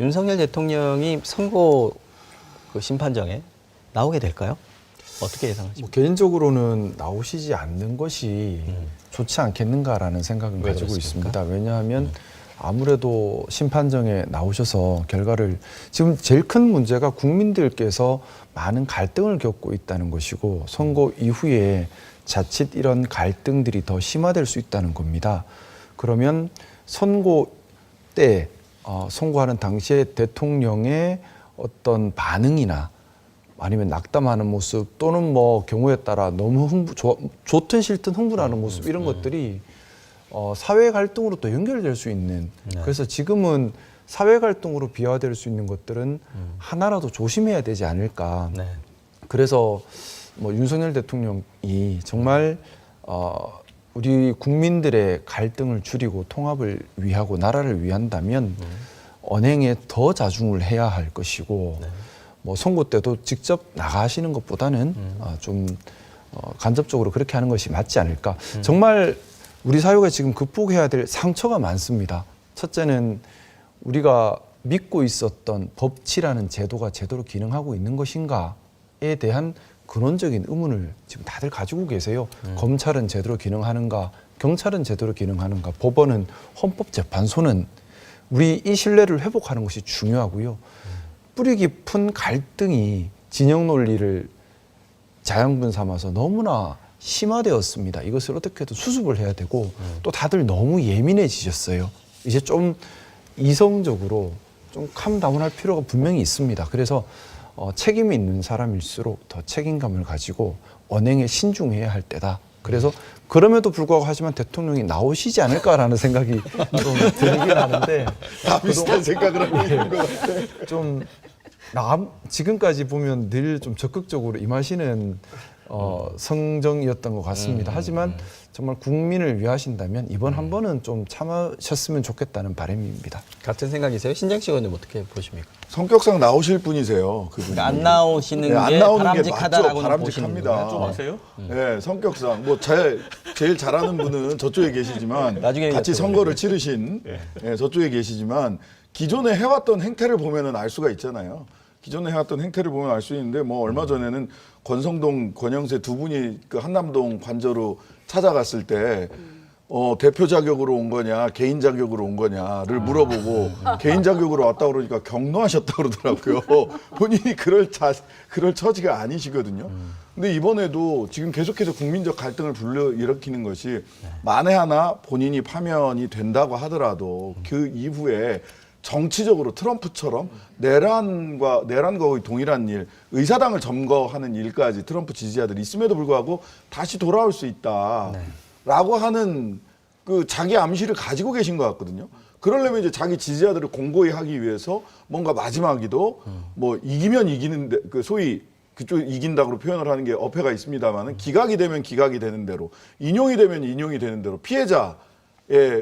윤석열 대통령이 선거 그 심판정에 나오게 될까요? 어떻게 예상하십니까? 개인적으로는 나오시지 않는 것이 좋지 않겠는가라는 생각은 가지고 그렇습니까? 있습니다. 왜냐하면 아무래도 심판정에 나오셔서 결과를 지금 제일 큰 문제가 국민들께서 많은 갈등을 겪고 있다는 것이고 선거 이후에 자칫 이런 갈등들이 더 심화될 수 있다는 겁니다. 그러면 선거 때 선거하는 당시에 대통령의 어떤 반응이나 아니면 낙담하는 모습 또는 뭐 경우에 따라 너무 좋든 싫든 흥분하는 모습 이런 것들이 사회 갈등으로 또 연결될 수 있는 그래서 지금은 사회 갈등으로 비화될 수 있는 것들은 하나라도 조심해야 되지 않을까. 네. 그래서 뭐 윤석열 대통령이 정말 우리 국민들의 갈등을 줄이고 통합을 위하고 나라를 위한다면 언행에 더 자중을 해야 할 것이고 뭐 선거 때도 직접 나가시는 것보다는 좀 간접적으로 그렇게 하는 것이 맞지 않을까. 정말 우리 사회가 지금 극복해야 될 상처가 많습니다. 첫째는 우리가 믿고 있었던 법치라는 제도가 제대로 기능하고 있는 것인가에 대한 근원적인 의문을 지금 다들 가지고 계세요. 검찰은 제대로 기능하는가, 경찰은 제대로 기능하는가, 법원은 헌법재판소는 우리 이 신뢰를 회복하는 것이 중요하고요. 뿌리 깊은 갈등이 진영 논리를 자양분 삼아서 너무나 심화되었습니다. 이것을 어떻게든 수습을 해야 되고 또 다들 너무 예민해지셨어요. 이제 좀 이성적으로 좀 캄다운할 필요가 분명히 있습니다. 그래서 책임이 있는 사람일수록 더 책임감을 가지고 언행에 신중해야 할 때다. 그래서 그럼에도 불구하고 하지만 대통령이 나오시지 않을까라는 생각이 좀 들긴 하는데 다 비슷한 생각을 하고 있는 것 같아요. 좀 지금까지 보면 늘 좀 적극적으로 임하시는 성정이었던 것 같습니다. 하지만 정말 국민을 위하신다면 이번 한 번은 좀 참으셨으면 좋겠다는 바람입니다. 같은 생각이세요? 신장식 의원님 어떻게 보십니까? 성격상 나오실 분이세요. 그분이. 그러니까 안 나오시는 네, 안 게 나오는 게 바람직하다라고는 맞죠. 보시는 바람직합니다. 거예요? 아세요? 네, 성격상 뭐 제일 잘하는 분은 저쪽에 계시지만 나중에 같이 여쭤보겠습니다. 선거를 치르신 저쪽에 계시지만 기존에 해왔던 행태를 보면은 알 수가 있잖아요. 기존에 해왔던 행태를 보면 알 수 있는데 뭐 얼마 전에는 권성동, 권영세 두 분이 그 한남동 관저로 찾아갔을 때 대표 자격으로 온 거냐 개인 자격으로 온 거냐를 물어보고 개인 자격으로 왔다 그러니까 경로하셨다 그러더라고요. 본인이 그럴 처지가 아니시거든요. 근데 이번에도 지금 계속해서 국민적 갈등을 불러일으키는 것이 만에 하나 본인이 파면이 된다고 하더라도 그 이후에 정치적으로 트럼프처럼 내란과 거의 동일한 일, 의사당을 점거하는 일까지 트럼프 지지자들이 있음에도 불구하고 다시 돌아올 수 있다라고 하는 그 자기 암시를 가지고 계신 것 같거든요. 그러려면 이제 자기 지지자들을 공고히 하기 위해서 뭔가 마지막에도 뭐 이기면 이기는데 그 소위 그쪽 이긴다고 표현을 하는 게 어폐가 있습니다만은 기각이 되면 기각이 되는 대로 인용이 되면 인용이 되는 대로 피해자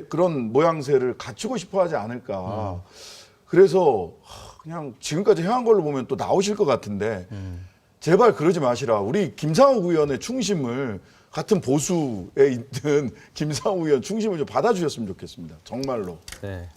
그런 모양새를 갖추고 싶어 하지 않을까. 그래서 그냥 지금까지 해온 걸로 보면 또 나오실 것 같은데 제발 그러지 마시라. 우리 김상욱 의원의 충심을 같은 보수에 있는 김상욱 의원 충심을 좀 받아주셨으면 좋겠습니다. 정말로. 네.